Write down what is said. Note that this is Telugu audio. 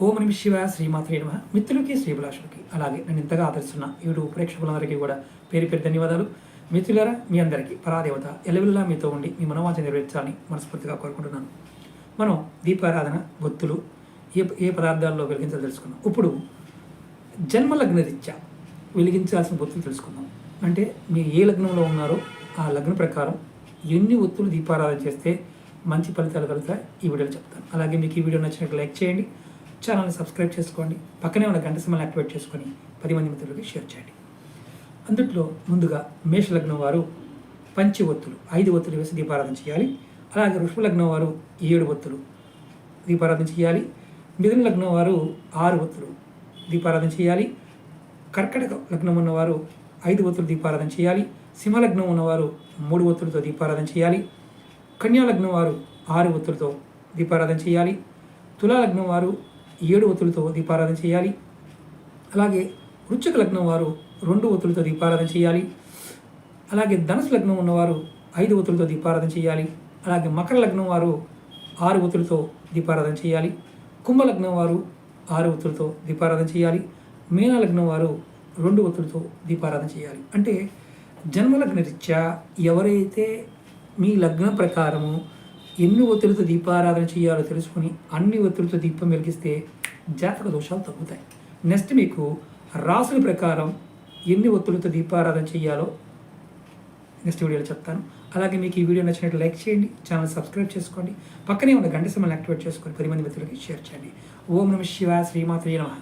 ఓం నమ శివాయ శ్రీమాత్రే నమః. మిత్రులకి శ్రీభిలాషులకి అలాగే నన్ను ఇంతగా ఆదరిస్తున్న యూట్యూబ్ ప్రేక్షకులందరికీ కూడా పేరు పేరు ధన్యవాదాలు. మిత్రులారా, మీ అందరికీ పరాదేవత ఎల్లవెల్లా మీతో ఉండి మీ మనోవాంఛ నెరవేర్చాలని మనస్ఫూర్తిగా కోరుకుంటున్నాను. మనం దీపారాధన, ఒత్తులు ఏ పదార్థాల్లో వెలిగించాలో తెలుసుకున్నాం. ఇప్పుడు జన్మలగ్న రీత్యా వెలిగించాల్సిన ఒత్తులు తెలుసుకుందాం. అంటే మీరు ఏ లగ్నంలో ఉన్నారో ఆ లగ్నం ప్రకారం ఎన్ని ఒత్తులు దీపారాధన చేస్తే మంచి ఫలితాలు కలుగుతాయి ఈ వీడియోలో చెప్తాను. అలాగే మీకు ఈ వీడియో నచ్చినట్టు లైక్ చేయండి, ఛానల్ని సబ్స్క్రైబ్ చేసుకోండి, పక్కనే ఉన్న గంట సింబల్ని యాక్టివేట్ చేసుకొని 10 మంది మిత్రులకి షేర్ చేయండి. అందుట్లో ముందుగా మేషలగ్నం వారు పంచి ఒత్తులు 5 ఒత్తులు వేసి దీపారాధన చేయాలి. అలాగే వృషభ లగ్నం వారు 7 ఒత్తులు దీపారాధన చేయాలి. మిథున లగ్నం వారు 6 ఒత్తులు దీపారాధన చేయాలి. కర్కటక లగ్నం ఉన్నవారు 5 ఒత్తులు దీపారాధన చేయాలి. సింహలగ్నం ఉన్నవారు 3 ఒత్తులతో దీపారాధన చేయాలి. కన్యా లగ్నం వారు 6 ఒత్తులతో దీపారాధన చేయాలి. తులా లగ్నం వారు 7 ఒత్తులతో దీపారాధన చేయాలి. అలాగే వృశ్చిక లగ్నం వారు 2 ఒత్తులతో దీపారాధన చేయాలి. అలాగే ధనుసు లగ్నం ఉన్నవారు 5 ఒత్తులతో దీపారాధన చేయాలి. అలాగే మకర లగ్నం వారు 6 ఒత్తులతో దీపారాధన చేయాలి. కుంభ లగ్నం వారు 6 ఒత్తులతో దీపారాధన చేయాలి. మీన లగ్నం వారు 2 ఒత్తులతో దీపారాధన చేయాలి. అంటే జన్మలగ్న రీత్యా ఎవరైతే మీ లగ్నం ప్రకారము ఎన్ని ఒత్తులతో దీపారాధన చేయాలో తెలుసుకుని అన్ని ఒత్తులతో దీపం వెలిగిస్తే జాతక దోషాలు తగ్గుతాయి. నెక్స్ట్ మీకు రాసుల ప్రకారం ఎన్ని ఒత్తులతో దీపారాధన చేయాలో నెక్స్ట్ వీడియోలో చెప్తాను. అలాగే మీకు ఈ వీడియో నచ్చినట్టు లైక్ చేయండి, ఛానల్ సబ్స్క్రైబ్ చేసుకోండి, పక్కనే ఉన్న గంట సింబల్ని యాక్టివేట్ చేసుకొని 10 మంది మిత్రులకి షేర్ చేయండి. ఓం నమ శివాయ శ్రీమాత్రే నమః.